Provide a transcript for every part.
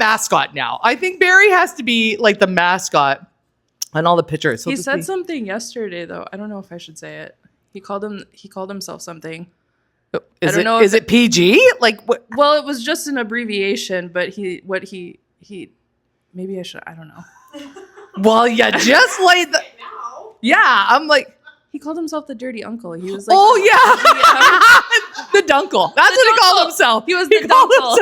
mascot now. I think Barry has to be like the mascot on all the pictures. He said something yesterday, though. I don't know if I should say it. He called himself something. Is it PG? Like what? Well, it was just an abbreviation, but maybe I should. I don't know. Well, yeah, just like yeah. I'm like, he called himself the dirty uncle. He was like, oh yeah, the dunkle. That's what he called himself. He was the dunkle.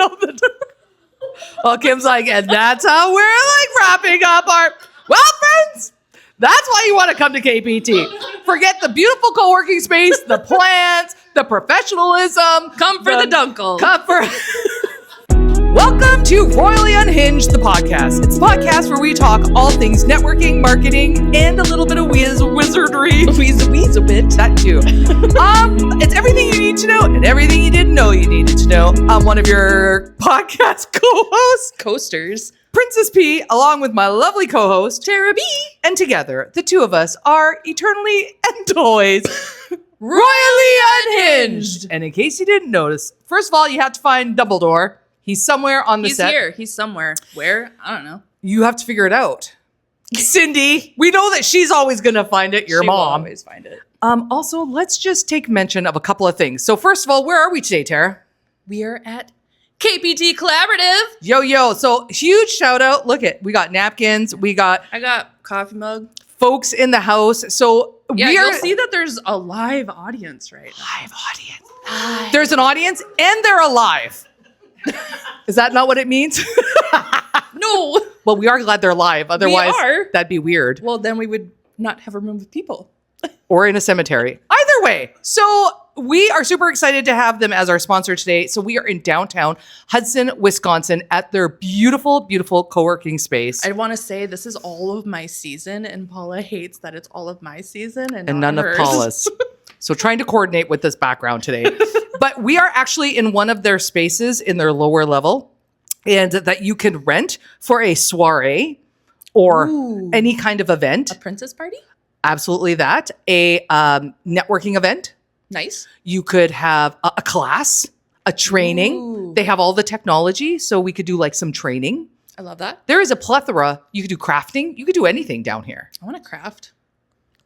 Well, Kim's like, and that's how we're like wrapping up our. Well, friends, that's why you want to come to KPT. Forget the beautiful co-working space, the plants, the professionalism. Come for the dunkle. Come for. Welcome to Royally Unhinged, the podcast. It's a podcast where we talk all things networking, marketing, and a little bit of wizardry. Wheeze a bit. That too. It's everything you need to know and everything you didn't know you needed to know. I'm one of your podcast co-hosts, Coasters, Princess P, along with my lovely co-host, Tara B. And together, the two of us are eternally and always royally unhinged. And in case you didn't notice, first of all, you have to find Dumbledore. He's somewhere on the set. He's here. He's somewhere. Where? I don't know. You have to figure it out. Cindy, we know that she's always going to find it. Your mom. Will always find it. Also, let's just take mention of a couple of things. So first of all, where are we today, Tara? We are at KPT Collaborative. Yo. So huge shout out. Look we got napkins. I got coffee mug. Folks in the house. So you'll see that there's a live audience right now. Live audience. There's an audience and they're alive. Is that not what it means? No. Well, we are glad they're live. Otherwise, that'd be weird. Well, then we would not have a room with people. Or in a cemetery. Either way. So we are super excited to have them as our sponsor today. So we are in downtown Hudson, Wisconsin at their beautiful, beautiful co-working space. I want to say this is all of my season, and Paula hates that it's all of my season and none hers. Of Paula's. So trying to coordinate with this background today. But we are actually in one of their spaces in their lower level and that you can rent for a soiree or any kind of event. A princess party? Absolutely that. A networking event. Nice. You could have a class, a training. Ooh. They have all the technology, so we could do like some training. I love that. There is a plethora. You could do crafting. You could do anything down here. I want to craft.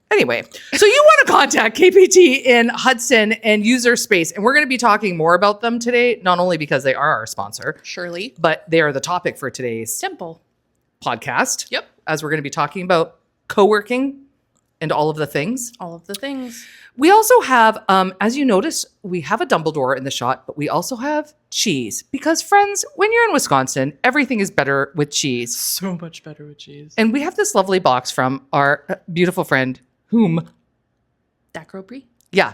Anyway, so you want to contact KPT in Hudson and use their space. And we're going to be talking more about them today, not only because they are our sponsor. Surely. But they are the topic for today's Simple podcast. Yep. As we're going to be talking about co-working and all of the things. All of the things. We also have, as you notice, we have a Dumbledore in the shot, but we also have cheese. Because friends, when you're in Wisconsin, everything is better with cheese. So much better with cheese. And we have this lovely box from our beautiful friend, Dacropri? Yeah.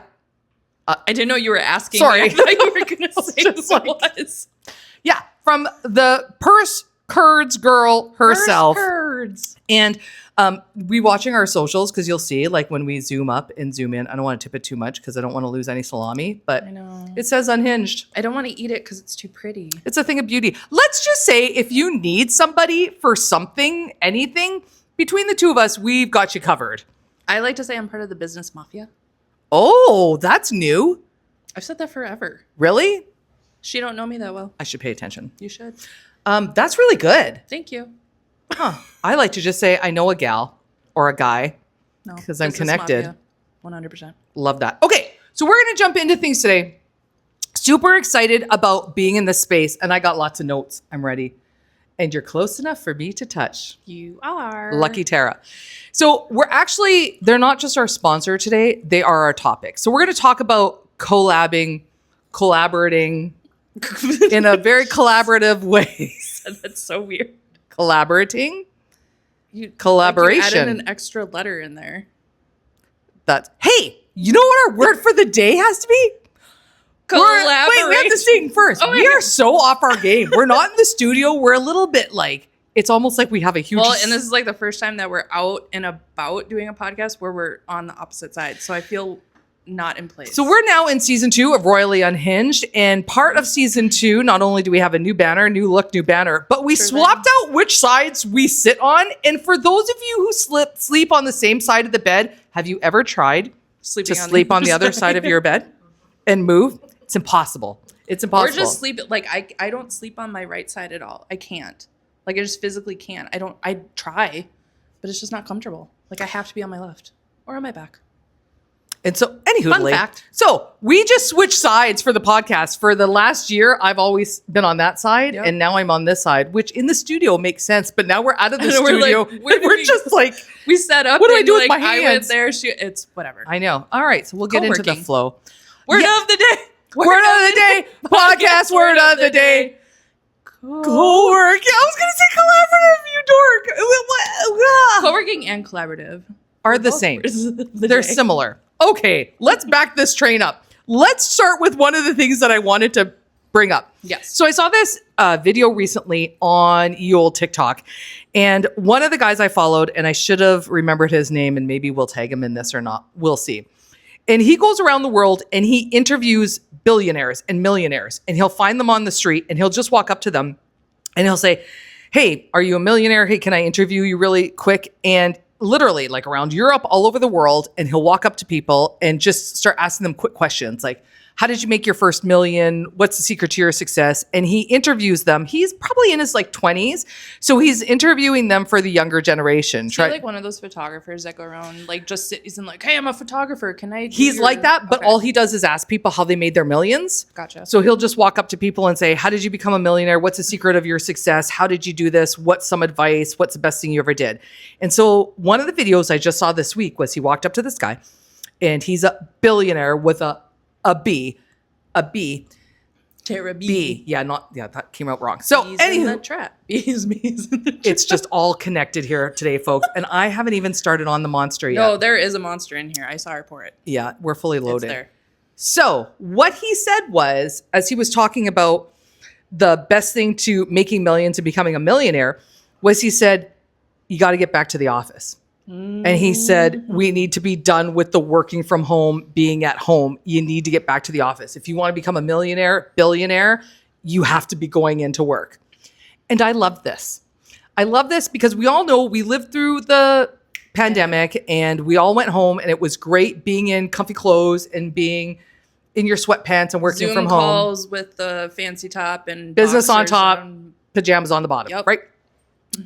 I didn't know you were asking. Sorry. I thought you were going to say what it was. Yeah. From the Purse Curds girl herself. Purse Curds. And we watching our socials because you'll see like when we zoom up and zoom in. I don't want to tip it too much because I don't want to lose any salami. But I know. It says unhinged. I don't want to eat it because it's too pretty. It's a thing of beauty. Let's just say if you need somebody for something, anything, between the two of us, we've got you covered. I like to say I'm part of the business mafia. Oh, that's new. I've said that forever. Really? She don't know me that well. I should pay attention. You should. That's really good. Thank you. Huh. I like to just say I know a gal or a guy because I'm connected. Mafia. 100%. Love that. Okay, so we're going to jump into things today. Super excited about being in this space, and I got lots of notes. I'm ready. And you're close enough for me to touch. You are. Lucky Tara. So they're not just our sponsor today, they are our topic. So we're going to talk about collaborating in a very collaborative way. That's so weird. Collaborating? Collaboration. Like you added an extra letter in there. Hey, you know what our word for the day has to be? Collaboration. Wait, we have to sing first. Oh, we are so off our game. We're not in the studio. We're a little bit like, it's almost like we have a huge... Well, and this is like the first time that we're out and about doing a podcast where we're on the opposite side. So I feel not in place. So we're now in season 2 of Royally Unhinged. And part of season 2, not only do we have a new banner, new look, new banner, but we swapped out which sides we sit on. And for those of you who sleep on the same side of the bed, have you ever tried to sleep on the other side of your bed and move? It's impossible. It's impossible. Or just sleep. Like I don't sleep on my right side at all. I can't. Like I just physically can't. I try, but it's just not comfortable. Like I have to be on my left or on my back. And so, anywho, Fun fact. So we just switched sides for the podcast. For the last year, I've always been on that side, and now I'm on this side, which in the studio makes sense. But now we're out of the studio. We're just like, we set up. What do I do with my hands? I went there. It's whatever. I know. All right, so we'll get into the flow. Word of the day. Word of the day. Podcast word of the day. Co-work. I was gonna say collaborative. You dork. Co-working and collaborative are the same. They're similar. Okay, let's back this train up. Let's start with one of the things that I wanted to bring up. Yes. So I saw this video recently on old TikTok, and one of the guys I followed, and I should have remembered his name, and maybe we'll tag him in this or not. We'll see. And he goes around the world and he interviews billionaires and millionaires, and he'll find them on the street and he'll just walk up to them and he'll say, "Hey, are you a millionaire? Hey, can I interview you really quick?" And literally like around Europe, all over the world. And he'll walk up to people and just start asking them quick questions like, how did you make your first million? What's the secret to your success? And he interviews them. He's probably in his like 20s. So he's interviewing them for the younger generation. Is he like one of those photographers that go around like just cities and like, hey, I'm a photographer. Can I? He's like that, but all he does is ask people how they made their millions. Gotcha. So he'll just walk up to people and say, how did you become a millionaire? What's the secret of your success? How did you do this? What's some advice? What's the best thing you ever did? And so one of the videos I just saw this week was he walked up to this guy and he's a billionaire with a B. Tara B. Yeah, that came out wrong. So anywho, trap. Bees in the trap. It's just all connected here today, folks. And I haven't even started on the monster yet. No, there is a monster in here. I saw her pour it. Yeah, we're fully loaded. It's there. So what he said was, as he was talking about the best thing to making millions and becoming a millionaire, was he said, you got to get back to the office. And he said, we need to be done with the working from home, being at home. You need to get back to the office. If you want to become a millionaire, billionaire, you have to be going into work. And I love this. I love this because we all know we lived through the pandemic and we all went home and it was great being in comfy clothes and being in your sweatpants and working Zoom from home. calls with the fancy top and business on top, pajamas on the bottom, right?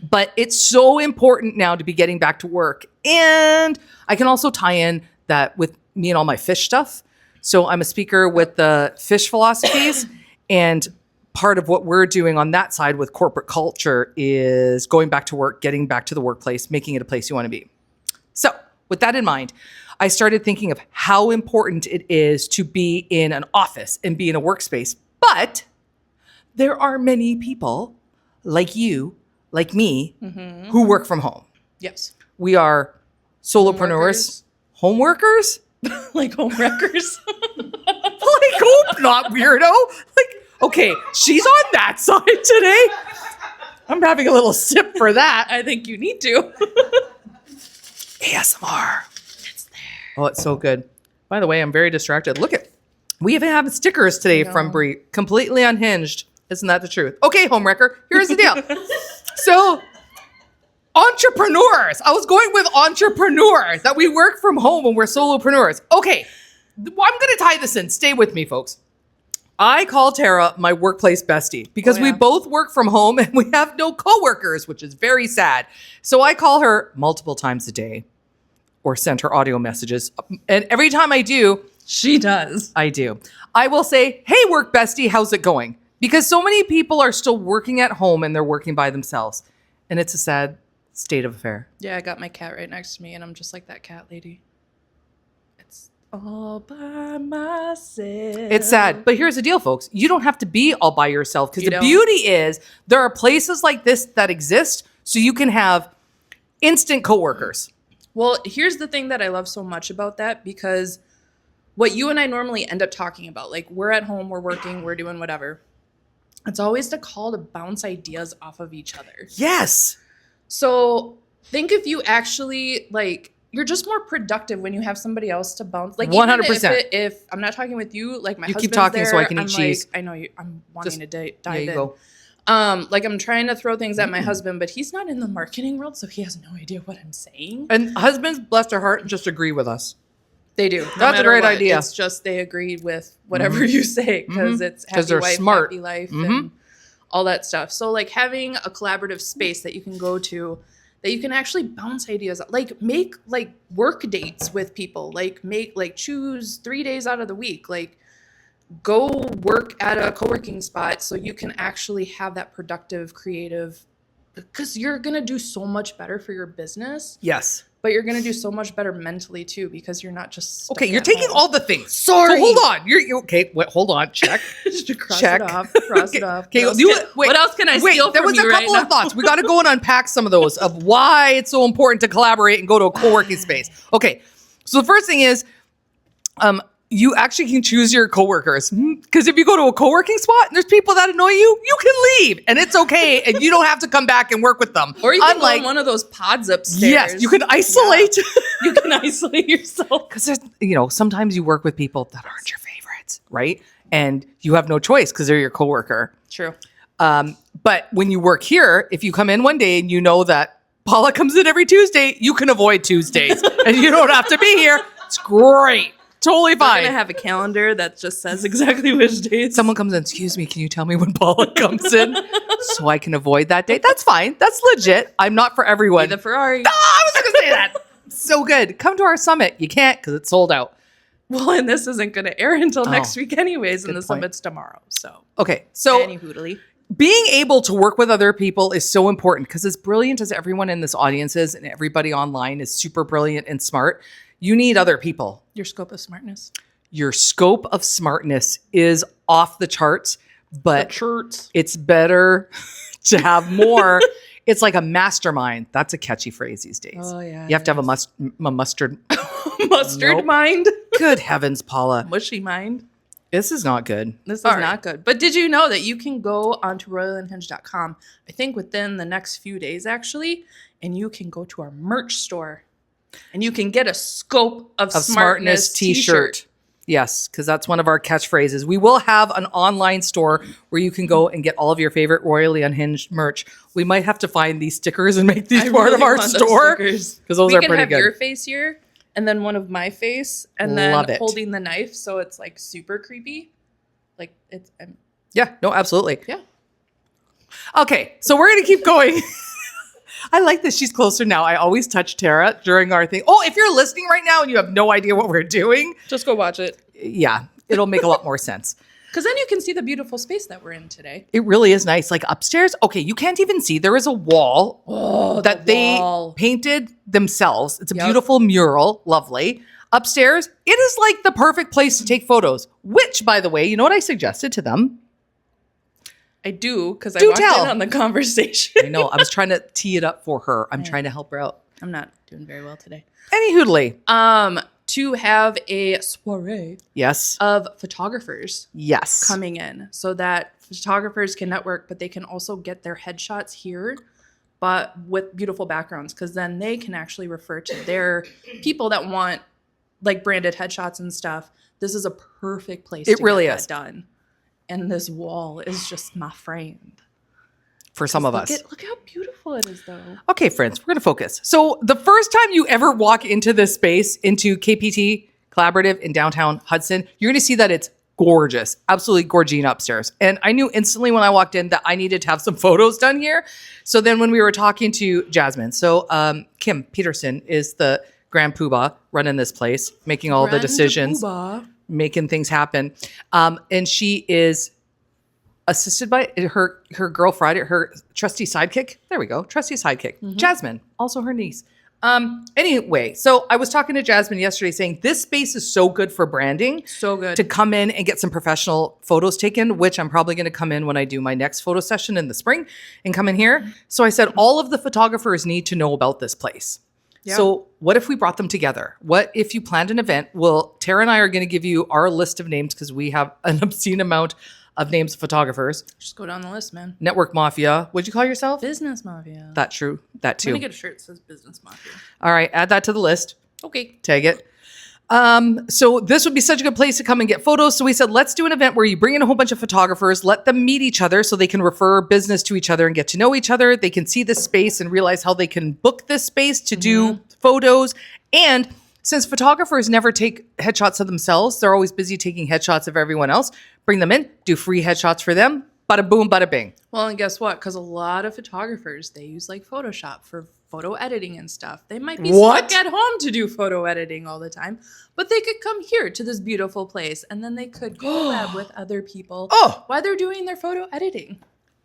But it's so important now to be getting back to work. And I can also tie in that with me and all my fish stuff. So I'm a speaker with the fish philosophies. And part of what we're doing on that side with corporate culture is going back to work, getting back to the workplace, making it a place you want to be. So with that in mind, I started thinking of how important it is to be in an office and be in a workspace. But there are many people like you, like me, who work from home. Yes. We are solopreneurs, home workers, like home wreckers. Like, hope not, weirdo. Like, okay, she's on that side today. I'm having a little sip for that. I think you need to. ASMR. It's there. Oh, it's so good. By the way, I'm very distracted. Look at, we even have stickers today from Brie. Completely unhinged. Isn't that the truth? Okay, home wrecker. Here's the deal. So, entrepreneurs. I was going with entrepreneur, that we work from home and we're solopreneurs. Okay, well, I'm going to tie this in. Stay with me, folks. I call Tara my workplace bestie because we both work from home and we have no coworkers, which is very sad. So I call her multiple times a day or send her audio messages. And every time I do, she does. I do. I will say, hey, work bestie, how's it going? Because so many people are still working at home and they're working by themselves. And it's a sad state of affair. Yeah, I got my cat right next to me and I'm just like that cat lady. It's all by myself. It's sad. But here's the deal, folks. You don't have to be all by yourself because the beauty is there are places like this that exist so you can have instant coworkers. Well, here's the thing that I love so much about that, because what you and I normally end up talking about, like we're at home, we're working, we're doing whatever. It's always the call to bounce ideas off of each other. Yes. So think if you actually like, you're just more productive when you have somebody else to bounce. Like 100%. If I'm not talking with you, like my husband's keep talking there, so I can eat I'm cheese. Like, I know you. I'm wanting to dive in. You go. Like I'm trying to throw things at my husband, but he's not in the marketing world, so he has no idea what I'm saying. And husbands, bless their heart, just agree with us. They do. That's a great idea. It's just they agree with whatever you say because it's happy they're wife, smart. happy life, and all that stuff. So like having a collaborative space that you can go to, that you can actually bounce ideas, like make like work dates with people, like choose 3 days out of the week, like go work at a co-working spot so you can actually have that productive, creative, because you're going to do so much better for your business. Yes. But you're going to do so much better mentally too, because you're not just stuck Okay, you're at taking home. all the things. Sorry. So hold on. You're okay. Wait, hold on. Check. Cross Check. it off. Cross it off. Okay, What else can I steal there from was you a couple right of thoughts. We got to go and unpack some of those of why it's so important to collaborate and go to a co-working space. Okay, so the first thing is, you actually can choose your coworkers, because if you go to a co-working spot and there's people that annoy you, you can leave and it's okay, and you don't have to come back and work with them. Or you can go in one of those pods upstairs. Yes, you can isolate. Yeah. You can isolate yourself. Because there's, sometimes you work with people that aren't your favorites, right? And you have no choice because they're your coworker. True. But when you work here, if you come in one day and you know that Paula comes in every Tuesday, you can avoid Tuesdays and you don't have to be here. It's great. Totally fine. I'm going to have a calendar that just says exactly which days. Someone comes in, excuse me, can you tell me when Paula comes in so I can avoid that date? That's fine. That's legit. I'm not for everyone. Be the Ferrari. Ah, I was going to say that. So good. Come to our summit. You can't because it's sold out. Well, and this isn't going to air until next week anyways, and the point. summit's tomorrow. So, okay. So any hoodly. Being able to work with other people is so important, because as brilliant as everyone in this audience is, and everybody online is super brilliant and smart, you need other people. Your scope of smartness. Your scope of smartness is off the charts, but it's better to have more. It's like a mastermind. That's a catchy phrase these days. Oh, yeah. You have to have a mustard. Mustard Nope. mind. Good heavens, Paula. Mushy mind. This is not good. This is not good. But did you know that you can go onto royalandhinge.com, I think within the next few days actually, and you can go to our merch store and you can get a scope of smartness t-shirt. Yes, because that's one of our catchphrases. We will have an online store where you can go and get all of your favorite Royally Unhinged merch. We might have to find these stickers and make these part of our store, because those are pretty good. We can have your face here and then one of my face and then holding the knife, so it's like super creepy. Like it's yeah, no, absolutely. Yeah. Okay, so we're going to keep going. I like this. She's closer now. I always touch Tara during our thing. Oh, if you're listening right now and you have no idea what we're doing, just go watch it. Yeah, it'll make a lot more sense. Because then you can see the beautiful space that we're in today. It really is nice. Like upstairs, okay, you can't even see. There is a wall that they painted themselves. It's a beautiful mural. Lovely. Upstairs, it is like the perfect place to take photos, which, by the way, you know what I suggested to them? I do, because I walked in on the conversation. I know. I was trying to tee it up for her. I'm trying to help her out. I'm not doing very well today. Any hoodly. To have a soiree of photographers coming in, so that photographers can network, but they can also get their headshots here, but with beautiful backgrounds, because then they can actually refer to their people that want like branded headshots and stuff. This is a perfect place to get that done. And this wall is just my friend. For some of us. Look how beautiful it is, though. Okay, friends, we're going to focus. So the first time you ever walk into this space, into KPT Collaborative in downtown Hudson, you're going to see that it's gorgeous, absolutely gorgina upstairs. And I knew instantly when I walked in that I needed to have some photos done here. So then when we were talking to Jasmine, so Kim Peterson is the grand poobah running this place, making all the decisions, making things happen. And she is assisted by her girl Friday, her trusty sidekick. There we go. Trusty sidekick. Jasmine, also her niece. Anyway, so I was talking to Jasmine yesterday saying this space is so good for branding. So good. To come in and get some professional photos taken, which I'm probably going to come in when I do my next photo session in the spring and come in here. So I said, all of the photographers need to know about this place. Yeah. So what if we brought them together? What if you planned an event? Well, Tara and I are going to give you our list of names, because we have an obscene amount of names of photographers. Just go down the list, man. Network Mafia. What'd you call yourself? Business Mafia. That true. That too. I'm going to get a shirt that says Business Mafia. All right. Add that to the list. Okay. Tag it. So this would be such a good place to come and get photos. So we said, let's do an event where you bring in a whole bunch of photographers, let them meet each other so they can refer business to each other and get to know each other. They can see this space and realize how they can book this space to do photos. And since photographers never take headshots of themselves, they're always busy taking headshots of everyone else. Bring them in, do free headshots for them. Bada boom, bada bing. Well, and guess what? Because a lot of photographers, they use like Photoshop for photo editing and stuff. They might be stuck at home to do photo editing all the time, but they could come here to this beautiful place and then they could collab with other people while they're doing their photo editing.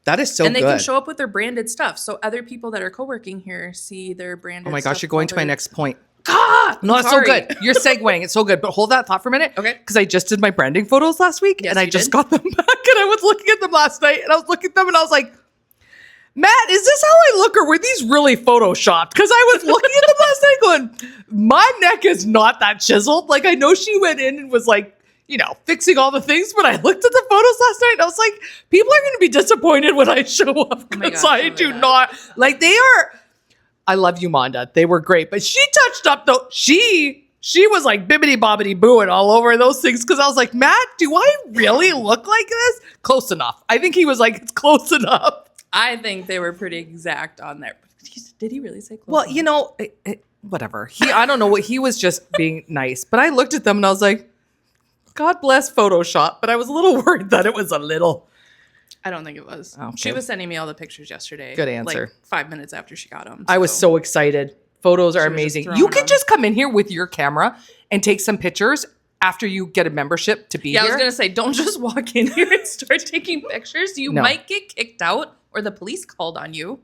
That is so good. And they can show up with their branded stuff. So other people that are co-working here see their branded stuff. Oh my gosh, you're going to my next point. God! No, that's so good. You're segueing. It's so good. But hold that thought for a minute. Okay. Because I just did my branding photos last week and I just got them back and I was looking at them last night and I was looking at them and I was like, Matt, is this how I look or were these really photoshopped? Because I was looking at them last night going, my neck is not that chiseled. Like I know she went in and was like, you know, fixing all the things, but I looked at the photos last night and I was like, people are going to be disappointed when I show up because I do not. Like they are. I love you, Monda. They were great, but she touched up though. She was like bibbity bobbity booing all over those things because I was like, Matt, do I really look like this? Close enough. I think he was like, it's close enough. I think they were pretty exact on there. Did he really say close Well, enough? you know, whatever. I don't know what he was just being nice, but I looked at them and I was like, God bless Photoshop, but I was a little worried that it was a little. I don't think it was. Okay. She was sending me all the pictures yesterday. Good answer. Like 5 minutes after she got them. I was so excited. Photos are She was just amazing. throwing You can them. just come in here with your camera and take some pictures after you get a membership to be Yeah, here. I was going to say, don't just walk in here and start taking pictures. You might get kicked out or the police called on you.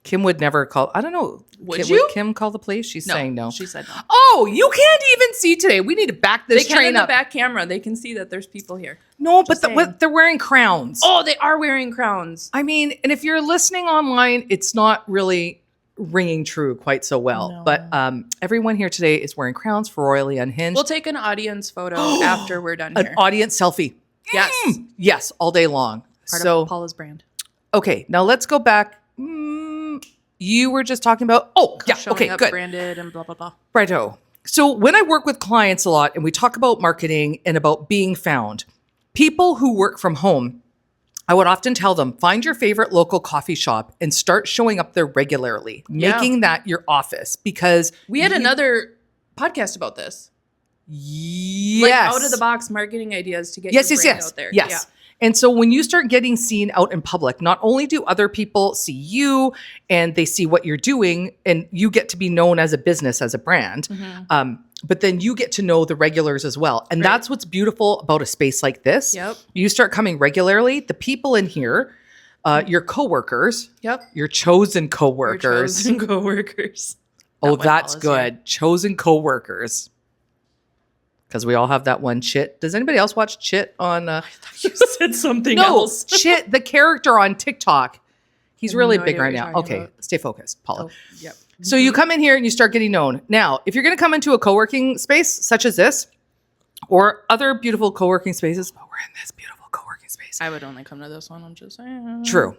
Kim would never call. I don't know. Would you? Would Kim call the police? She's saying no. She said no. Oh, you can't even see today. We need to back this They can train in the up. back camera. They can see that there's people here. No, but Just saying. they're wearing crowns. Oh, they are wearing crowns. I mean, and if you're listening online, it's not really ringing true quite so well. No. But everyone here today is wearing crowns for Royally Unhinged. We'll take an audience photo after we're done An here. audience selfie. Yes. Yes, all day long. Part So, of Paula's brand. okay, now let's go back. You were just talking about, Showing okay, up good. branded and blah, blah, blah. Righto. So when I work with clients a lot and we talk about marketing and about being found, people who work from home, I would often tell them, find your favorite local coffee shop and start showing up there regularly, making that your office because We had another podcast about this. yes. Like out of the box marketing ideas to get your brand out there. Yes. Yeah. And so when you start getting seen out in public, not only do other people see you and they see what you're doing and you get to be known as a business, as a brand, but then you get to know the regulars as well. And that's what's beautiful about a space like this. Yep. You start coming regularly, the people in here, your coworkers, Yep. your chosen coworkers. Chosen coworkers. Oh, Not why that's Paula's here. good. Chosen coworkers. Because we all have that one Chit. Does anybody else watch Chit on? You said something No, else. Chit, the character on TikTok. He's I have really no big idea right what you're now. talking Okay, about. stay focused, Paula. Oh, yep. So you come in here and you start getting known. Now, if you're going to come into a co-working space such as this, or other beautiful co-working spaces, but we're in this beautiful co-working space. I would only come to this one. I'm just saying. True.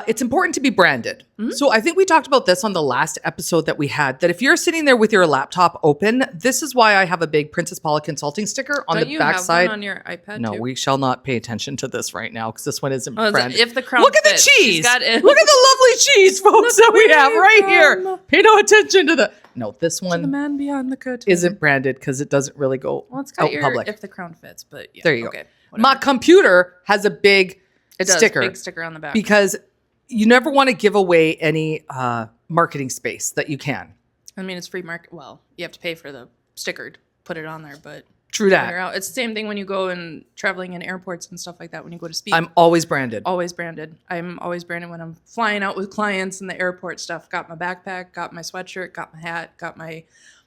It's important to be branded. So I think we talked about this on the last episode that we had, that if you're sitting there with your laptop open, this is why I have a big Princess Paula Consulting sticker on Don't the you back have side. one on your iPad No, too? we shall not pay attention to this right now because this one isn't Oh, branded. if the crown Look at the fits, she's cheese. got it. Look at the lovely cheese, folks, that we have right here. from- Pay no attention to the. No, this The one man beyond the curtain. isn't branded because it doesn't really go Well, it's got out your public. if the crown fits, but yeah. There you okay, go. My computer has a big it does, sticker big sticker on the back. because you never want to give away any marketing space that you can. I mean, it's free market. Well, you have to pay for the sticker to put it on there, but True when that. you're out, it's the same thing when you go and traveling in airports and stuff like that. When you go to speak, I'm always branded. always branded. I'm always branded when I'm flying out with clients in the airport stuff. Got my backpack, got my sweatshirt, got my hat, got my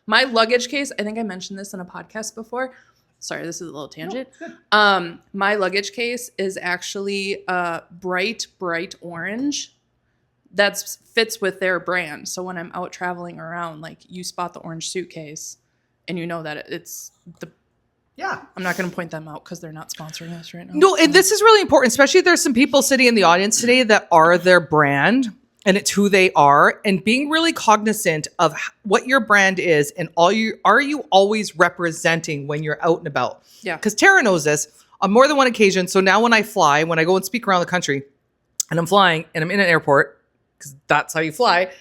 luggage case. I think I mentioned this in a podcast before. Sorry, this is a little tangent. My luggage case is actually bright orange. That fits with their brand. So when I'm out traveling around, like you spot the orange suitcase, and you know that it's the. Yeah. I'm not going to point them out because they're not sponsoring us right now. No, and this is really important, especially if there's some people sitting in the audience today that are their brand and it's who they are, and being really cognizant of what your brand is and are you always representing when you're out and about? Yeah. Because Tara knows this on more than one occasion. So now when I fly, when I go and speak around the country and I'm flying and I'm in an airport, because that's how you fly.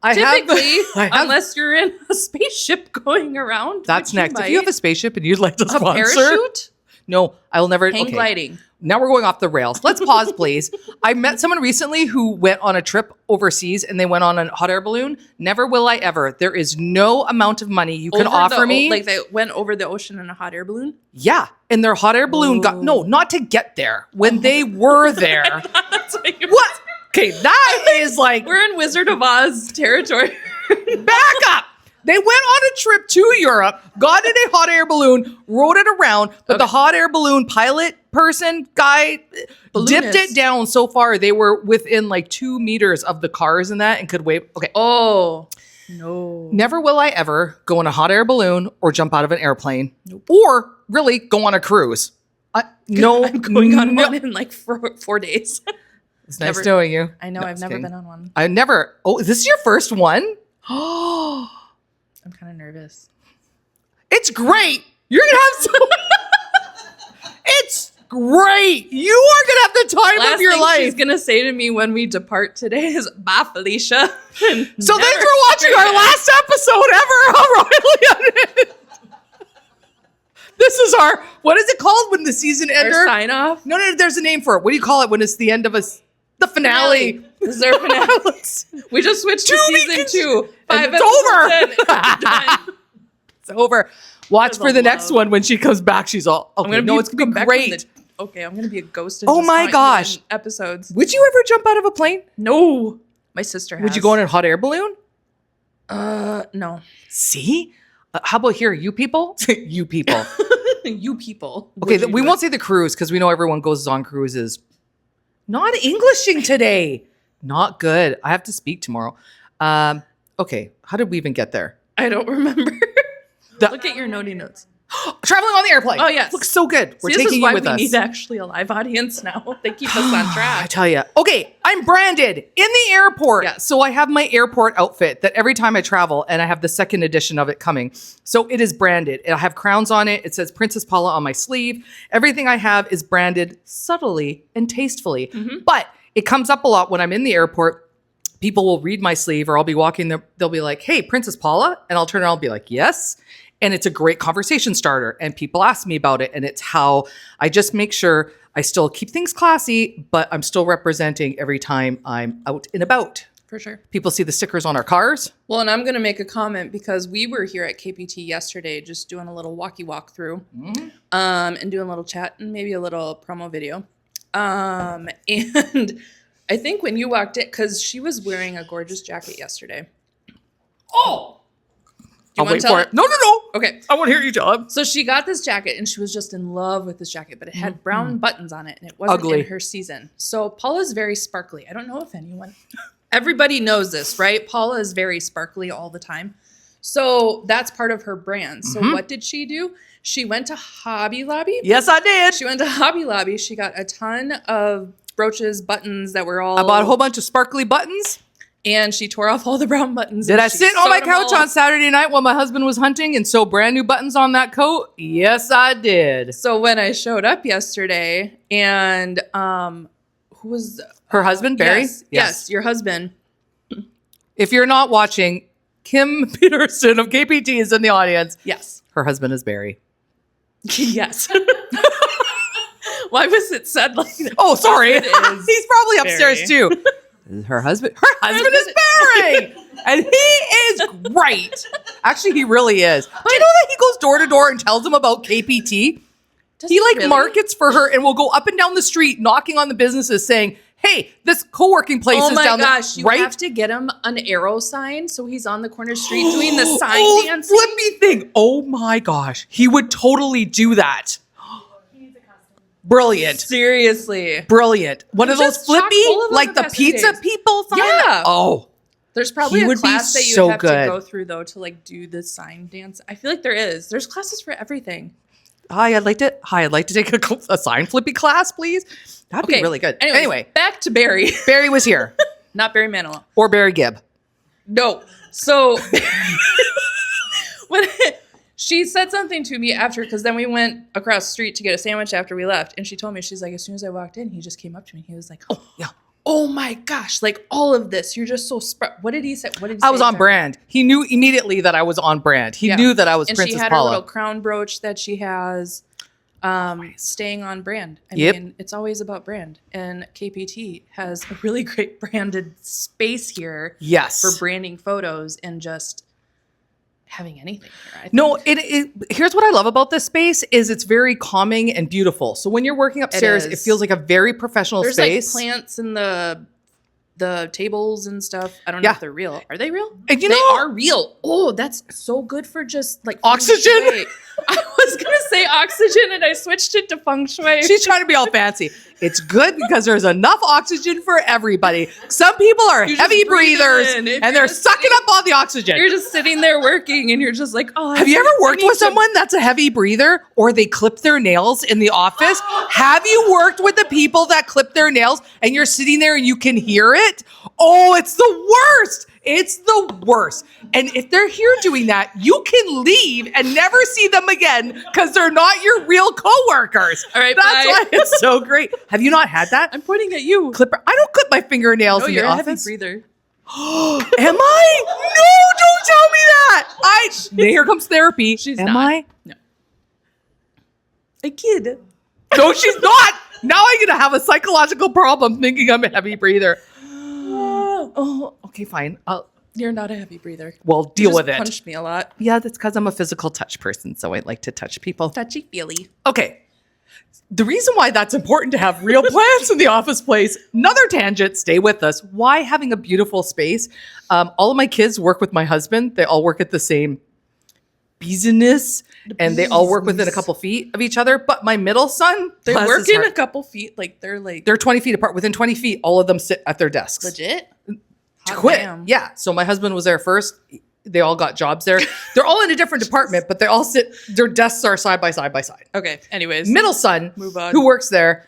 Typically, I have unless you're in a spaceship going around. that's which you next. If might. you have a spaceship and you'd like to A sponsor, parachute? No, I will never. Hang gliding. Now we're going off the rails. Let's pause, please. I met someone recently who went on a trip overseas and they went on a hot air balloon. Never will I ever. There is no amount of money you can offer me. Like they went over the ocean in a hot air balloon? Yeah. And their hot air balloon not to get there. When they were there. What? Okay, that is like. We're in Wizard of Oz territory. Back up. They went on a trip to Europe, got in a hot air balloon, rode it around, but the hot air balloon pilot guy dipped it down so far they were within like 2 meters of the cars and that and could wave. Okay. Oh, no. Never will I ever go in a hot air balloon or jump out of an airplane or really go on a cruise. No. I'm going on one in like 4 days. It's nice knowing you. I know. I've never been on one. Oh, this is your first one? Oh. I'm kind of nervous. It's great. You're going to have some. It's great. You are going to have the time of your life. She's going to say to me when we depart today is, bye, Felicia. So thanks for watching our last episode ever of Royally Unhinged. This is our, what is it called when the season ender? Our sign off? No, there's a name for it. What do you call it when it's the end of the finale? This is our finale. We just switched to season 2. 5 it's over. It's over. Watch for the next one when she comes back. She's all, okay, it's going to be great. Okay, I'm going to be a ghost. Oh my gosh. Episodes. Would you ever jump out of a plane? No. My sister has. Would you go in a hot air balloon? No. See? How about here? You people? You people. You people. Okay, we won't say the cruise because we know everyone goes on cruises. Not Englishing today. Not good. I have to speak tomorrow. Okay, how did we even get there? I don't remember. Look at your notey notes. Traveling on the airplane. Oh, yes. Looks so good. We're taking you with us. This is why we need actually a live audience now. They keep us on track. I tell you. Okay, I'm branded in the airport. Yeah. So I have my airport outfit that every time I travel, and I have the second edition of it coming. So it is branded. I have crowns on it. It says Princess Paula on my sleeve. Everything I have is branded subtly and tastefully. Mm-hmm. But it comes up a lot when I'm in the airport. People will read my sleeve or I'll be walking there. They'll be like, hey, Princess Paula. And I'll turn around and be like, yes. And it's a great conversation starter. And people ask me about it. And it's how I just make sure I still keep things classy, but I'm still representing every time I'm out and about. For sure. People see the stickers on our cars. Well, and I'm going to make a comment because we were here at KPT yesterday just doing a little walkthrough and doing a little chat and maybe a little promo video. And I think when you walked in, because she was wearing a gorgeous jacket yesterday. Oh! I'll wait for it. No. Okay. I want to hear you, John. So she got this jacket and she was just in love with this jacket, but it had brown buttons on it and it wasn't in her season. So Paula's very sparkly. I don't know if everybody knows this, right? Paula is very sparkly all the time. So that's part of her brand. So what did she do? She went to Hobby Lobby. Yes, I did. She went to Hobby Lobby. She got a ton of brooches, buttons that were all... I bought a whole bunch of sparkly buttons. And she tore off all the brown buttons. Did I sit on my couch on Saturday night while my husband was hunting and sew brand new buttons on that coat? Yes, I did. So when I showed up yesterday and who was... Her husband, Barry? Yes, your husband. If you're not watching, Kim Peterson of KPT is in the audience. Yes. Her husband is Barry. Yes. Why was it said like that? Oh, sorry. He's probably upstairs too. Her husband is Barry. And he is great. Actually, he really is. Do you know that he goes door to door and tells them about KPT? He really markets for her and will go up and down the street knocking on the businesses saying, hey, this co-working place is down there. Oh my gosh, you have to get him an arrow sign so he's on the corner street doing the sign dancing. Flippy thing. Oh my gosh. He would totally do that. Brilliant. Seriously. Brilliant. One of those flippy, like the pizza people sign? Yeah. Oh. There's probably a class that you have to go through, though, to like do the sign dance. I feel like there is. There's classes for everything. I'd like to take a sign flippy class, please. That'd be really good. Anyway. Back to Barry. Barry was here. Not Barry Manilow. Or Barry Gibb. No. So when she said something to me after, because then we went across the street to get a sandwich after we left. And she told me, she's like, as soon as I walked in, he just came up to me. He was like, oh, yeah. Oh my gosh, like all of this. You're just so What did he say? I was on brand. He knew immediately that I was on brand. He knew that I was Princess Paula. And she had her little crown brooch that she has. Staying on brand. I Yep. mean, it's always about brand. And KPT has a really great branded space here Yes. for branding photos and just having anything here. I think. No, here's what I love about this space is it's very calming and beautiful. So when you're working upstairs, it is. feels like a very professional There's space. like plants in the tables and stuff. I don't know Yeah. if they're real. Are they real? And you they know- are real. Oh, that's so good for just like Oxygen? feng shui. I was gonna say oxygen and I switched it to feng shui. She's trying to be all fancy. It's good because there's enough oxygen for everybody. Some people are You just heavy breathe it breathers in. If and you're they're just sucking sitting- up all the oxygen. You're just sitting there working and you're just like, oh. Have you ever worked with someone that's a heavy breather or they clip their nails in the office? Have you worked with the people that clip their nails and you're sitting there and you can hear it? Oh, it's the worst. It's the worst. And if they're here doing that, you can leave and never see them again because they're not your real coworkers. All right, That's bye. why it's so great. Have you not had that? I'm pointing at you. Clipper. I don't clip my fingernails No, in you're the a heavy office. breather. Am I? No, don't tell me that. Here comes therapy. She's Am not. I? No. A kid. No, she's not. Now I'm gonna have a psychological problem thinking I'm a heavy breather. Oh, okay, fine. You're not a heavy breather. Well, You deal just with it. Punched me a lot. Yeah, that's because I'm a physical touch person, so I like to touch people. Touchy feely. Okay. The reason why that's important to have real plants in the office place, another tangent, stay with us. Why having a beautiful space? All of my kids work with my husband. They all work at the same business and they all work within a couple feet of each other. But my middle son, They bless work his in heart, a couple feet. Like they're 20 feet apart. Within 20 feet, all of them sit at their desks. legit. To Hot quit. damn. Yeah. So my husband was there first. They all got jobs there. They're all in a different department, but they all sit, their desks are side by side by side. Okay. Anyways. Middle son, Move on. who works there,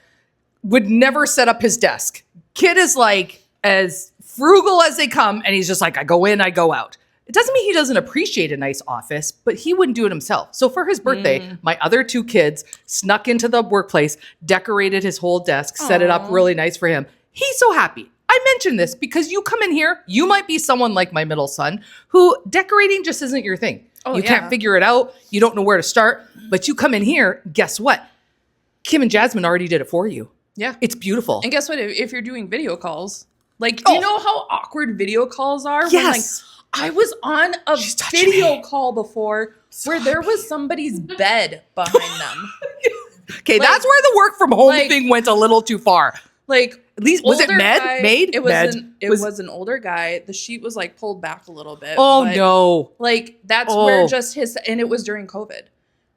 would never set up his desk. Kid is like as frugal as they come, and he's just like, I go in, I go out. It doesn't mean he doesn't appreciate a nice office, but he wouldn't do it himself. So for his birthday, my other two kids snuck into the workplace, decorated his whole desk, set it up Aw. really nice for him. He's so happy. I mention this because you come in here, you might be someone like my middle son who decorating just isn't your thing. Oh, you yeah. can't figure it out. You don't know where to start, but you come in here, guess what? Kim and Jasmine already did it for you. Yeah. It's beautiful. And guess what? If you're doing video calls, like, Oh. you know how awkward video calls are? Yes. When, like, I was on a She's touching video me. call before where there was somebody's bed behind them. Okay, like- that's where the work from home like- thing went a little too far. Like, At least, was it older Med? guy- Made? It was Med. it was an older guy. The sheet was like pulled back a little bit. Oh, but, no. Like that's Oh. where just his, and it was during COVID,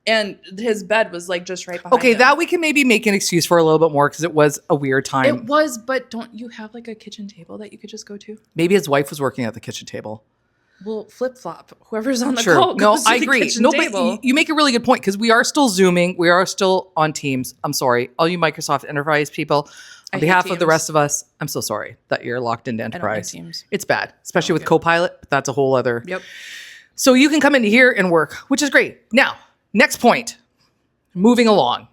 and his bed was like just right behind. Okay, him. that we can maybe make an excuse for a little bit more because it was a weird time. It was, but don't you have like a kitchen table that you could just go to? Maybe his wife was working at the kitchen table. Well, flip flop. Whoever's on the Sure. call. No, goes to I the agree. kitchen No, but table. you make a really good point because we are still Zooming. We are still on Teams. I'm sorry. All you Microsoft Enterprise people, I on hate behalf of the Teams. rest of us, I'm so sorry that you're locked into I don't like Enterprise. Teams. It's bad, especially with Okay. Copilot. But that's a whole other. Yep. So you can come into here and work, which is great. Now, next point, moving along.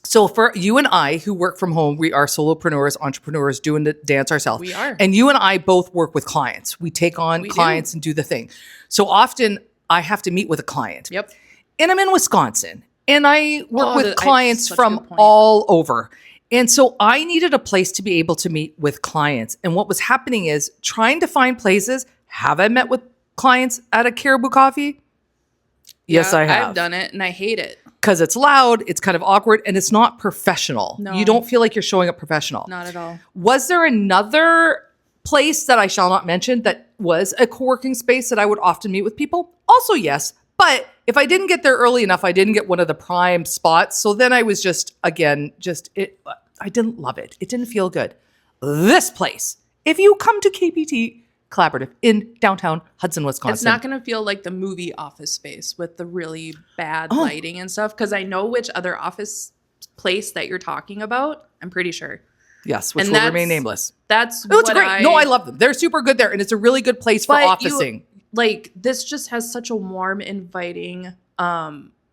So for you and I who work from home, we are solopreneurs, entrepreneurs doing the dance ourselves. We are. And you and I both work with clients. We take on We do. clients and do the thing. So often I have to meet with a client. Yep. And I'm in Wisconsin and I work Oh, with I- clients such a from good point. all over. And so I needed a place to be able to meet with clients. And what was happening is trying to find places. Have I met with clients at a Caribou Coffee? Yes, Yeah, I have. I've done it and I hate it. Because it's loud, it's kind of awkward, and it's not professional. No. You don't feel like you're showing up professional. Not at all. Was there another place that I shall not mention that was a co-working space that I would often meet with people? Also, yes. But if I didn't get there early enough, I didn't get one of the prime spots. So then I was just, again, I didn't love it. It didn't feel good. This place, if you come to KPT Collaborative in downtown Hudson, Wisconsin. It's not going to feel like the movie Office Space with the really bad Oh. lighting and stuff. Because I know which other office place that you're talking about. I'm pretty sure. Yes, which And will that's- remain nameless. That's Oh, it's what great. No, I love them. They're super good there, and it's a really good place for But you- officing. like this just has such a warm, inviting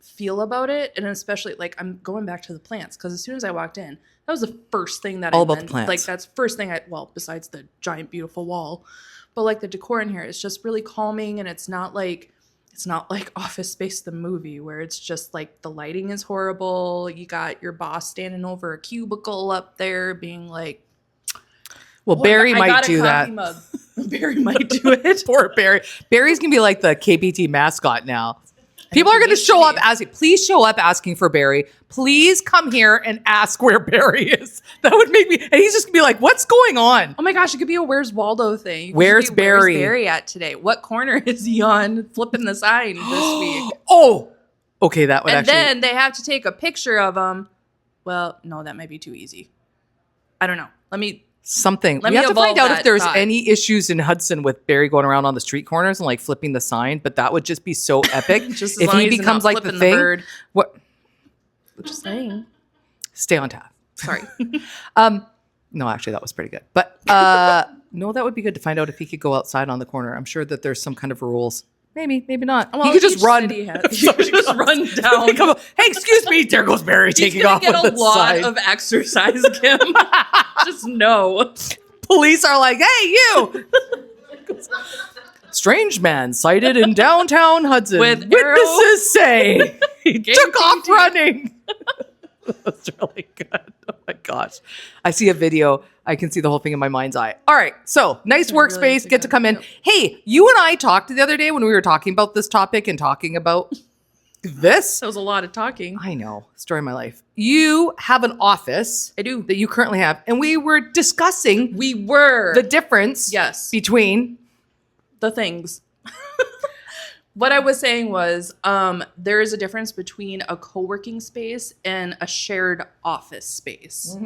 feel about it, and especially like I'm going back to the plants because as soon as I walked in, that was the first thing that All I about the meant. plants. Like that's first thing besides the giant beautiful wall, but like the decor in here is just really calming, and it's not like it's not like Office Space the movie where it's just like the lighting is horrible. You got your boss standing over a cubicle up there being like, well, Barry might do that. Mug. Barry might do it. Poor Barry. Barry's going to be like the KPT mascot now. People are going to show up asking, please show up asking for Barry. Please come here and ask where Barry is. That would make me, and he's just going to be like, what's going on? Oh my gosh, it could be a Where's Waldo thing. Where's Barry? Where's Barry at today? What corner is he on flipping the sign this week? Oh, okay, that would and actually. then they have to take a picture of him. Well, no, that might be too easy. I don't know. Let me We have to find out if there's thought. any issues in Hudson with Barry going around on the street corners and like flipping the sign, but that would just be so epic. Just as if long he as he's becomes not like the flipping thing. bird. What? Just saying. Stay on task. Sorry. No, actually, that was pretty good. But no, that would be good to find out if he could go outside on the corner. I'm sure that there's some kind of rules. Maybe not. Well, he could just run. He could just run down. Hey, excuse me. There goes Barry taking off. He's gonna get a lot side. of exercise, Kim. Just know. Police are like, hey, you. Strange man sighted in downtown Hudson. With witnesses say he took off running. That's really good. Oh my gosh. I see a video. I can see the whole thing in my mind's eye. All right. So nice workspace. really Get to come in. yep. Hey, you and I talked the other day when we were talking about this topic and talking about this. That was a lot of talking. I know. Story of my life. You have an office. I do. That you currently have. And we were discussing We were. the difference Yes. between The things. What I was saying was there is a difference between a co-working space and a shared office space.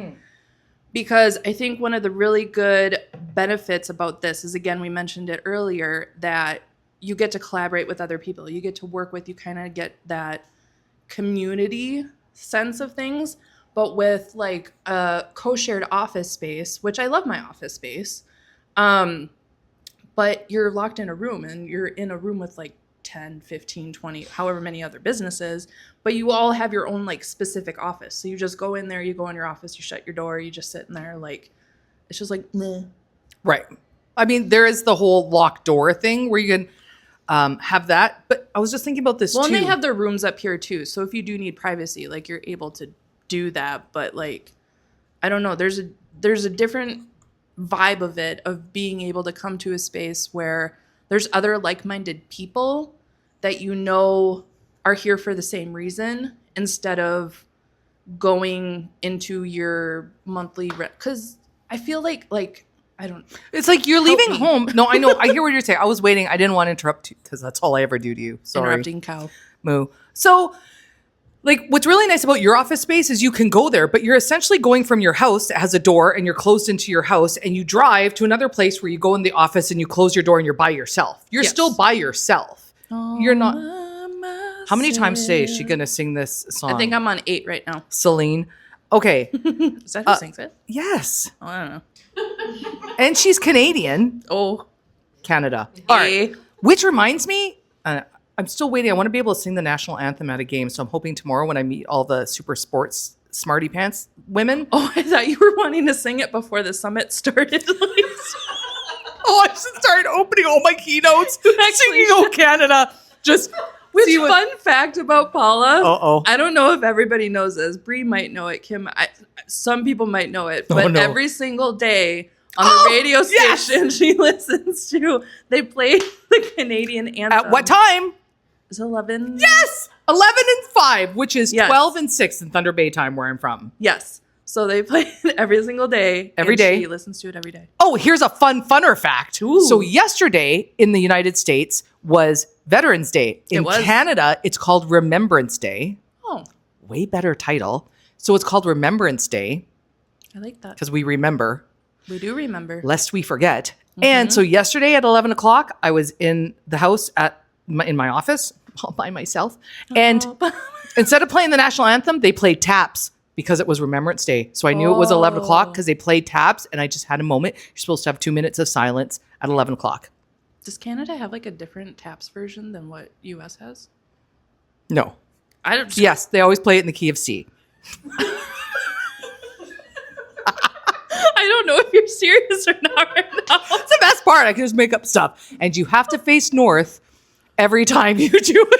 Because I think one of the really good benefits about this is, again, we mentioned it earlier, that you get to collaborate with other people. You get to work with, you kind of get that community sense of things. But with like a co-shared office space, which I love my office space, but you're locked in a room and you're in a room with like 10, 15, 20, however many other businesses, but you all have your own like specific office. So you just go in there, you go in your office, you shut your door, you just sit in there. Like, it's just like, meh. right. I mean, there is the whole locked door thing where you can have that. But I was just thinking about this Well, too. and they have their rooms up here too. So if you do need privacy, like you're able to do that. But like, I don't know, there's a different vibe of it, of being able to come to a space where there's other like-minded people that you know are here for the same reason, instead of going into your monthly rent. Because I feel like I don't. It's like you're Help leaving me. home. No, I know. I hear what you're saying. I was waiting. I didn't want to interrupt you because that's all I ever do to you. Sorry. Interrupting cow. Moo. So, like, what's really nice about your office space is you can go there, but you're essentially going from your house that has a door and you're closed into your house, and you drive to another place where you go in the office and you close your door and you're by yourself. You're Yes. still by yourself. You're not. How many times today is she going going to sing this song? I think I'm on 8 right now. Celine. Okay. Is that who sings it? Yes. Oh, I don't know. And she's Canadian. Oh, Canada. All right. hey. Which reminds me, I'm still waiting. I want to be able to sing the national anthem at a game. So I'm hoping tomorrow when I meet all the super sports smarty pants women. Oh, I thought you were wanting to sing it before the summit started. Oh, I should start opening all my keynotes, singing "Oh Canada." Just Which see what- fun fact about Paula? Uh-oh. I don't know if everybody knows this. Bree might know it. Kim, some people might know it. But no. every single day on the radio yes! station she listens to, they play the Canadian anthem. At what time? Is it 11? Yes, 11 and 5, which is Yes. 12 and 6 in Thunder Bay time, where I'm from. Yes. So they play it every single day. Every and day. She listens to it every day. Oh, here's a funner fact. Ooh. So yesterday in the United States was Veterans Day. In It was. Canada, it's called Remembrance Day. Oh, Way better title. So it's called Remembrance Day I like that. because we remember, We do remember. lest we forget. And so yesterday at 11 o'clock, I was in the house in my office all by myself. And instead of playing the national anthem, they played taps because it was Remembrance Day. So I knew it was 11 o'clock because they played taps, and I just had a moment. You're supposed to have 2 minutes of silence at 11 o'clock. Does Canada have like a different taps version than what US has? No. I don't. Yes, they always play it in the key of C. I don't know if you're serious or not right now. That's the best part. I can just make up stuff. And you have to face north. every time you do it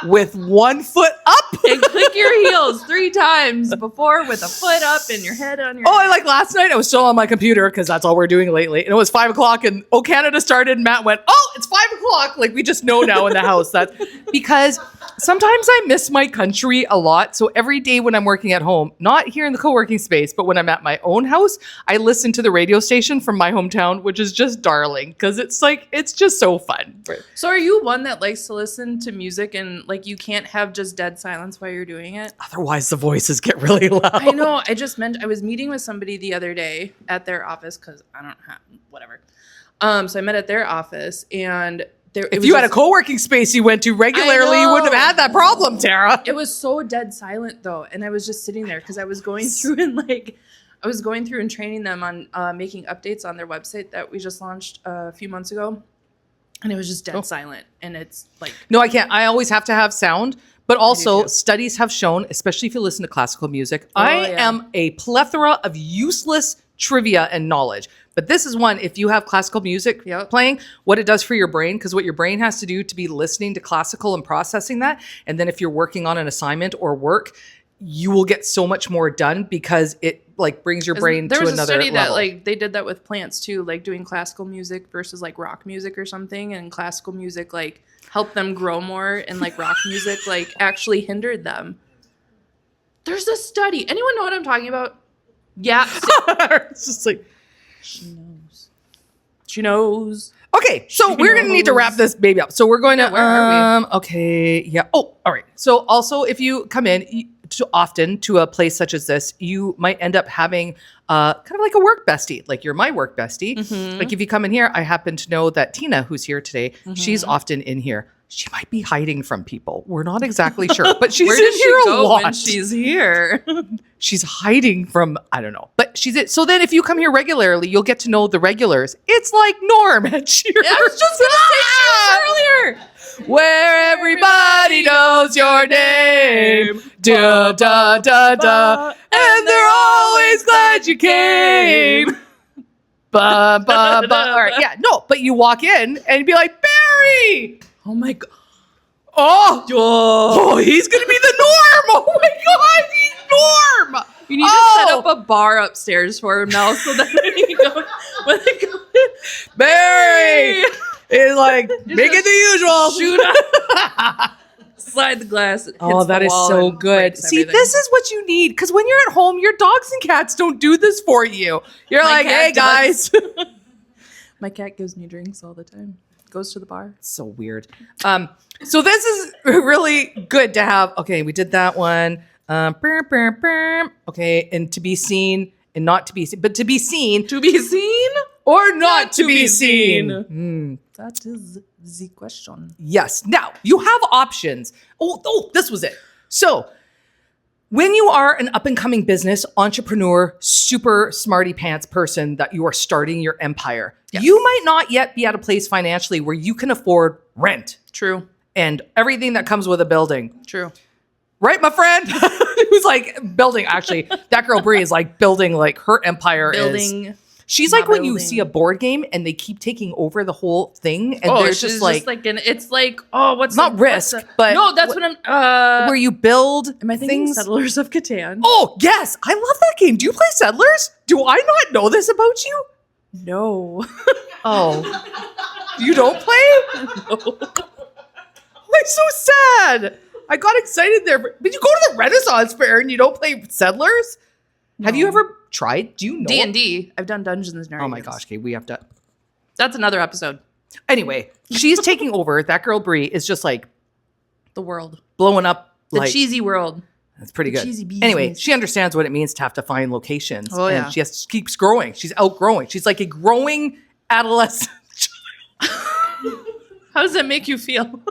with one foot up. And click your heels 3 times before with a foot up and your head on your Oh, and like last night, I was still on my computer because that's all we're doing lately. And it was 5 o'clock, and Oh Canada started, and Matt went, "Oh, it's 5 o'clock." Like we just know now in the house. That's because sometimes I miss my country a lot. So every day when I'm working at home, not here in the co-working space, but when I'm at my own house, I listen to the radio station from my hometown, which is just darling because it's just so fun. So are you one that likes to listen to music and like you can't have just dead silence while you're doing it? Otherwise, the voices get really loud. I know. I was meeting with somebody the other day at their office because I don't have whatever. So I met at their office and if you had a co-working space you went to regularly, you wouldn't have had that problem, Tara. It was so dead silent though, and I was just sitting there because I was going through and training them on making updates on their website that we just launched a few months ago, and it was just dead silent. And it's like, no, I can't. I always have to have sound. But also, studies have shown, especially if you listen to classical music, I am a plethora of useless trivia and knowledge. But this is one, if you have classical music playing, what it does for your brain, because what your brain has to do to be listening to classical and processing that. And then if you're working on an assignment or work, you will get so much more done because it like brings your brain to another level. There was a study that like they did that with plants too, like doing classical music versus like rock music or something, and classical music like helped them grow more, and like rock music like actually hindered them. There's a study. Anyone know what I'm talking about? Yeah. It's just like she knows. Okay, so we're going to need to wrap this baby up. So we're going to, where are we? Okay, yeah. Oh, all right. So also if you come in often to a place such as this, you might end up having kind of like a work bestie. Like you're my work bestie. Mm-hmm. Like if you come in here, I happen to know that Tina, who's here today, she's often in here. She might be hiding from people. We're not exactly sure, but she's in here a lot. When she's here. She's hiding from, I don't know, but she's it. So then if you come here regularly, you'll get to know the regulars. It's like Norm at Cheers. I was just going to say Cheers earlier. Where everybody knows your name. Da, da, da, da. And they're always glad you came. Ba, ba, ba. All right, yeah, no, but you walk in and you'd be like, Barry. Oh my God. Oh, he's going to be the Norm. Oh my God, he's Norm. You need to set up a bar upstairs for him now so that when they go in, Barry is like, make it the usual. Shoot up. Slide the glass. Oh, that is so good. See, everything. this is what you need. Because when you're at home, your dogs and cats don't do this for you. You're like, hey, guys. My cat gives me drinks all the time. Goes to the bar. It's so weird. So this is really good to have. Okay, we did that one. Okay, and to be seen and not to be seen. But to be seen. To be seen? Or not to be seen. That is the question. Yes. Now, you have options. Oh, this was it. So when you are an up-and-coming business entrepreneur, super smarty pants person that you are starting your empire, you might not yet be at a place financially where you can afford rent. True. And everything that comes with a building. True. Right, my friend? Who's like building, actually, that girl Brie is like building like her empire She's like when you see a board game and they keep taking over the whole thing, and there's just like it's like, oh, what's not Risk, but no, that's what I'm where you build. Am I thinking Settlers of Catan? Oh yes, I love that game. Do you play Settlers? Do I not know this about you? No. Oh, you don't play? No. I'm so sad. I got excited there, but you go to the Renaissance Fair and you don't play Settlers? No. Have you ever tried? Do you know D&D? I've done Dungeons and Dragons. Oh my gosh, okay, we have to. That's another episode. Anyway, she's taking over. That girl Brie is just like the world blowing up. The cheesy world. That's pretty good. Cheesy bees. Anyway, she understands what it means to have to find locations. Oh yeah. And she keeps growing. She's outgrowing. She's like a growing adolescent child. How does that make you feel?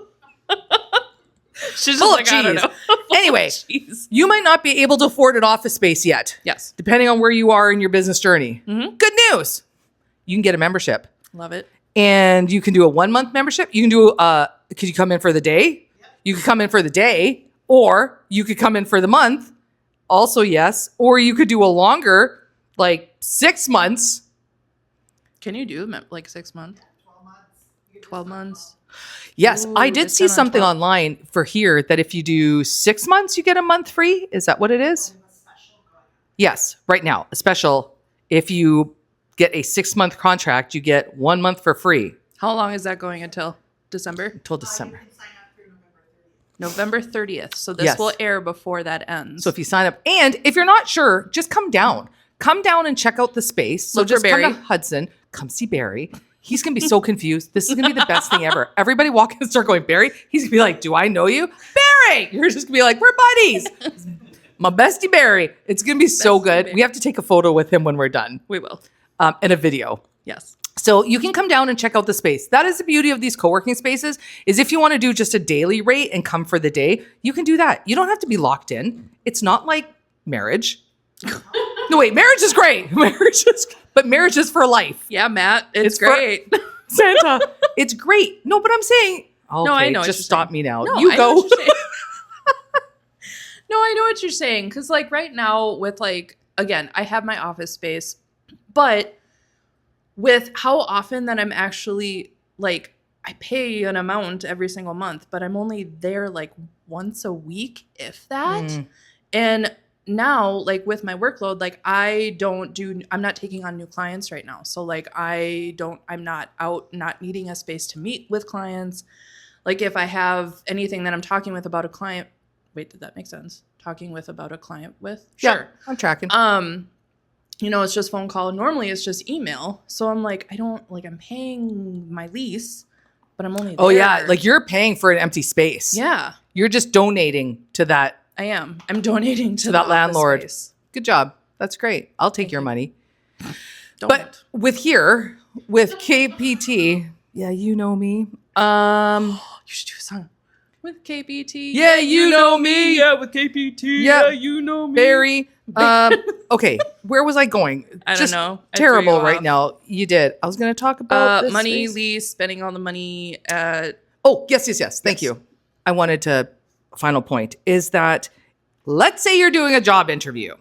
She's just full like, of cheese. I don't know. Anyway, you might not be able to afford an office space yet. Yes. Depending on where you are in your business journey. Mm-hmm. Good news. You can get a membership. Love it. And you can do a 1-month membership. You can do, could you come in for the day? You could come in for the day, or you could come in for the month. Also, yes. Or you could do a longer, like 6 months. Can you do like 6 months? 12 months. Yes, Ooh, I did just see 10 on something 12. online for here that if you do 6 months, you get a month free. Is that what it is? Yes, right now, a special. If you get a 6-month contract, you get 1 month for free How long is that going until? December? until December. November 30th. So this Yes. will air before that ends. So if you sign up, and if you're not sure, just come down. Come down and check out the space. So Look for just come to Barry. Hudson. Come see Barry. He's going to be so confused. This is going to be the best thing ever. Everybody walk in and start going, Barry. He's going to be like, do I know you? Barry! You're just going to be like, we're buddies. My bestie Barry. It's going to be so Bestie good. Barry. We have to take a photo with him when we're done, We will. and a video. Yes. So you can come down and check out the space. That is the beauty of these co-working spaces, is if you want to do just a daily rate and come for the day, you can do that. You don't have to be locked in. It's not like marriage. No, wait, marriage is great. But marriage is for life. Yeah, Matt. It's for- great. Santa, it's great. No, but I'm saying, okay, No, I know what just you're stop saying. me now. No, You I know go. what you're saying. No, I know what you're saying. Because, like, right now, with, like, again, I have my office space, but with how often that I'm actually, like, I pay an amount every single month, but I'm only there, like, once a week, if that. Mm. And now, like, with my workload, like, I'm not taking on new clients right now. So, like, I'm not out, not needing a space to meet with clients. Like, if I have anything that I'm talking with about a client, wait, did that make sense? Talking with about a client with? Yeah, Sure. I'm tracking. It's just phone call. Normally it's just email. So I'm like, I'm paying my lease, but I'm only there. Oh, yeah. Like you're paying for an empty space. Yeah, You're just donating to that. I am. I'm donating to that the office landlord. space. Good job. That's great. I'll take your money. Don't. But with KPT, yeah, you know me. You should do a song with KPT. Yeah, you know me. Yeah, with KPT. Yeah, you know me. Barry. Okay, where was I going? I don't Just know. I terrible threw you right off. now. You did. I was going to talk about this money, space. lease, spending all the money at. Oh, yes. Thank you. I wanted to, final point is that let's say you're doing a job interview.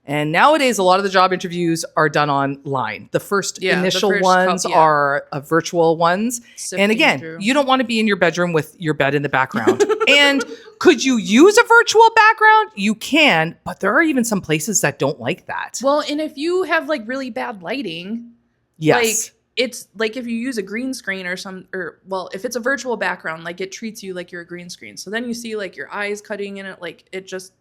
And nowadays, a lot of the job interviews are done online. The first initial ones are virtual ones. Sifting And again, through. you don't want to be in your bedroom with your bed in the background. And could you use a virtual background? You can, but there are even some places that don't like that. Well, and if you have like really bad lighting, Yes. like it's like if you use a green screen if it's a virtual background, like it treats you like you're a green screen. So then you see like your eyes cutting in it, like it just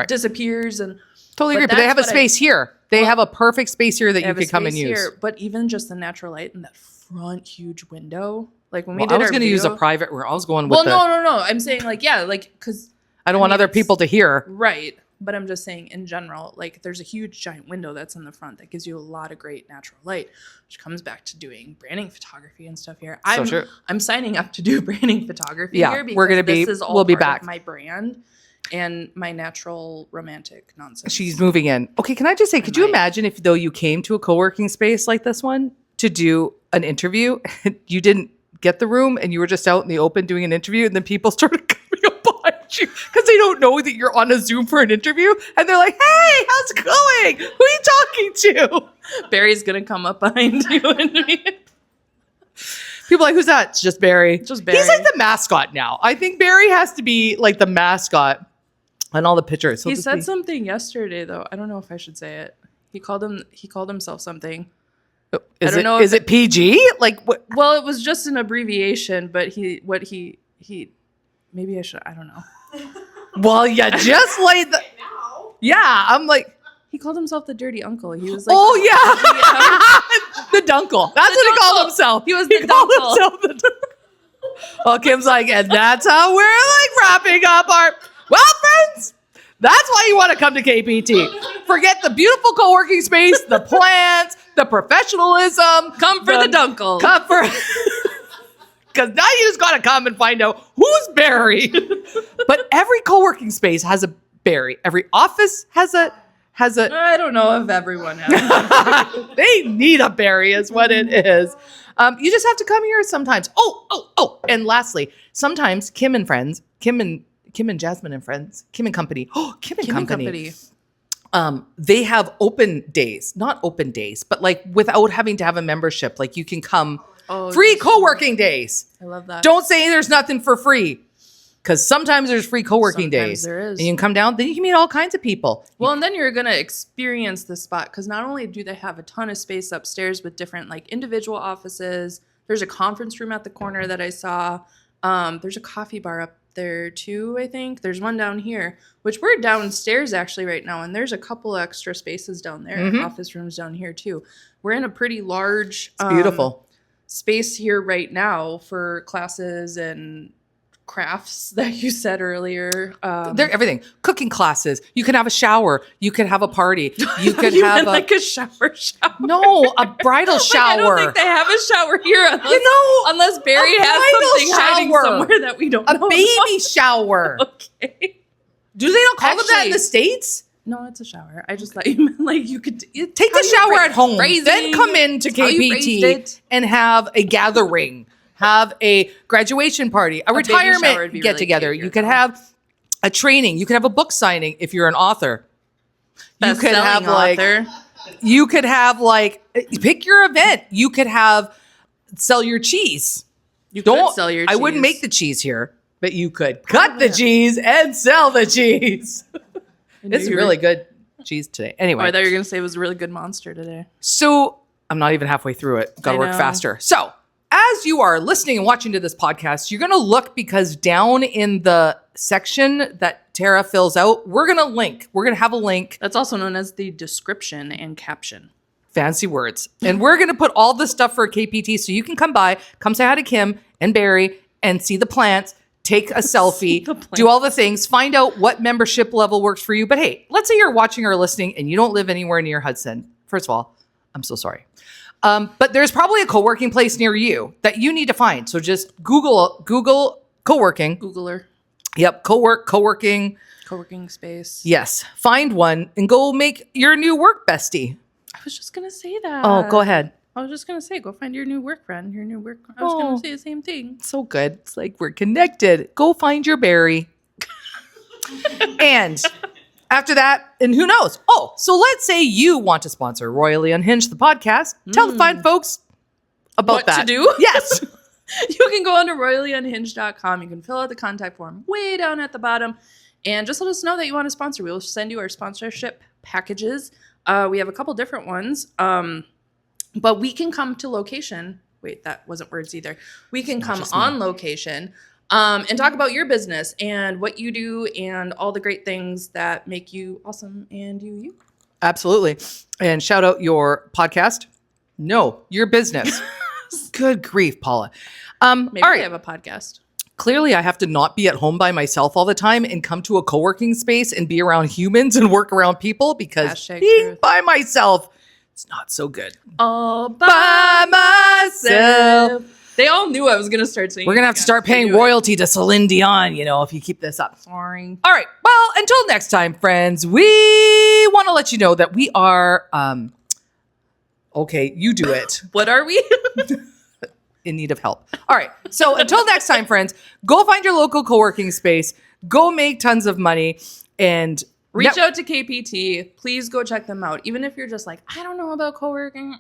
disappears. And Totally but agree. But they that's have a what space here. They have a perfect space here that you could come and use. Here, but even just the natural light in that front huge window, like when we Well, did I was our going to use a video- private where I was going with Well, the, no. I'm saying like, yeah, like, because I don't want mean, other it's- people to hear. right. But I'm just saying in general, like there's a huge giant window that's in the front that gives you a lot of great natural light, which comes back to doing branding photography and stuff here. I'm signing up to do branding photography here because we're gonna this be- is all we'll be part back. of my brand and my natural romantic nonsense. She's moving in. Okay, can I just say, could you might. imagine if though you came to a co-working space like this one to do an interview, and you didn't get the room and you were just out in the open doing an interview and then people started coming up behind you because they don't know that you're on a Zoom for an interview and they're like, hey, how's it going? Who are you talking to? Barry's gonna come up behind you and me. People are like, who's that? It's just Barry. Just Barry. He's like the mascot now. I think Barry has to be like the mascot on all the pictures. He said something yesterday though. I don't know if I should say it. He called himself something. Is don't know it if PG? Like what? Well, it was just an abbreviation, but he maybe I should, I don't know. Well, yeah, just like the. Yeah, I'm like, He called himself the dirty uncle. He was like, oh yeah, the dunkle. That's what he called dunkle. himself. He was the called dunkle. himself the dunkle. Well, Kim's like, and that's how we're like wrapping up our. Well, friends, that's why you want to come to KPT. Forget the beautiful co-working space, the plants, the professionalism. Come for the dunkle. Come for. Because now you just got to come and find out who's Barry. But every co-working space has a Barry. Every office has a. I don't know if everyone has. They need a Barry is what it is. You just have to come here sometimes. Oh. And lastly, sometimes Kim and Jasmine and friends, Kim and Company. Oh, Kim and Company. They have open days, not open days, but like without having to have a membership. Like you can come free co-working days. I love that. Don't say there's nothing for free, because sometimes there's free co-working days. There is. And you can come down, then you can meet all kinds of people. Well, and then you're going to experience the spot, because not only do they have a ton of space upstairs with different like individual offices, there's a conference room at the corner that I saw. There's a coffee bar up there too, I think. There's one down here, which we're downstairs actually right now, and there's a couple extra spaces down there, office rooms down here too. We're in a pretty large Beautiful space here right now for classes and crafts that you said earlier. They're everything. Cooking classes. You can have a shower. You can have a party. You could you have meant like a shower. No, a bridal shower. I don't think they have a shower here unless, unless Barry a has something bridal hiding shower. somewhere that we don't know. A baby shower. Okay. Do they not call them that in the Actually- States? No, it's a shower. I just thought you meant like you could Take the shower at home, then come into how you phrased KPT it. and have a gathering, have a graduation party, a baby shower retirement would be get really together. cute You here, could though. have a training. You could have a book signing if you're an author. You could have author. you could have pick your event. You could have sell your cheese. You could sell your I wouldn't cheese. make the cheese here, but you could cut the cheese and sell the cheese. It's really good cheese today. Anyway. Oh, I thought you were going to say it was a really good monster today. So I'm not even halfway through it. Got to I work know. faster. So as you are listening and watching to this podcast, you're going to look, because down in the section that Tara fills out, we're going to link. We're going to have a link. That's also known as the description and caption. Fancy words. And we're going to put all the stuff for KPT so you can come by, come say hi to Kim and Barry and see the plants, take a selfie, the plants. do all the things, find out what membership level works for you. But hey, let's say you're watching or listening and you don't live anywhere near Hudson. First of all, I'm so sorry. But there's probably a co-working place near you that you need to find. So just Google co-working. Googler. Yep, co-working. Co-working space. Yes, find one and go make your new work bestie. I was just going to say that. Oh, go ahead. I was just going to say, go find your new work friend. Your new work. I was going to say the same thing. So good. It's like we're connected. Go find your Barry. And after that, and who knows? Oh, so let's say you want to sponsor Royally Unhinged, the podcast. Tell the fine folks about What that. to do? Yes. You can go on to royallyunhinged.com. You can fill out the contact form way down at the bottom and just let us know that you want to sponsor. We'll send you our sponsorship packages. We have a couple different ones. But we can come to location. Wait, that wasn't words either. We can come on location and talk about your business and what you do and all the great things that make you awesome and you. Absolutely. And shout out your podcast. No, your business. Good grief, Paula. Maybe all I right. have a podcast. Clearly, I have to not be at home by myself all the time and come to a co-working space and be around humans and work around people, because Hashtag being truth. by myself, it's not so good. All By myself. They all knew I was going to start singing. We're going to have to start paying royalty to Celine Dion, if you keep this up. Sorry. All right. Well, until next time, friends, we want to let you know that we are, okay, you do it. What are we? In need of help. All right. So until next time, friends, go find your local co-working space, go make tons of money, and Reach out to KPT. Please go check them out. Even if you're just like, I don't know about co-working.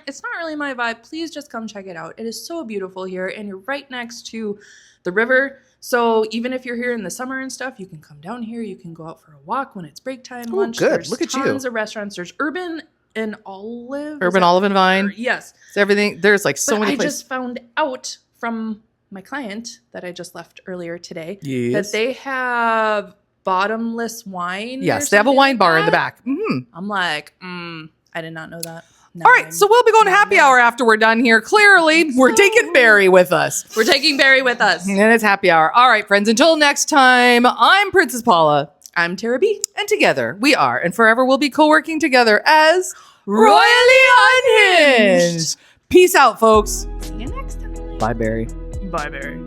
It's not really my vibe. Please just come check it out. It is so beautiful here, and you're right next to the river. So even if you're here in the summer and stuff, you can come down here. You can go out for a walk when it's break time, lunch. good. There's Look at you. tons of restaurants. There's Urban and Olive. Urban Olive and Vine. Yes. It's everything. There's like so But many I places. just found out from my client that I just left earlier today Yes. that they have bottomless wine. Yes, or they have a something wine like bar in the that. back. Mhm. I'm like, I did not know that. Now All right, I'm- so we'll be going to now happy I know. hour after we're done here. Clearly, we're taking Barry with us. We're taking Barry with us. And it's happy hour. All right, friends, until next time, I'm Princess Paula. I'm Tara B. And together we are, and forever we'll be co-working together as Royally Unhinged. Peace out, folks. See you next time. Bye, Barry. Bye, Barry.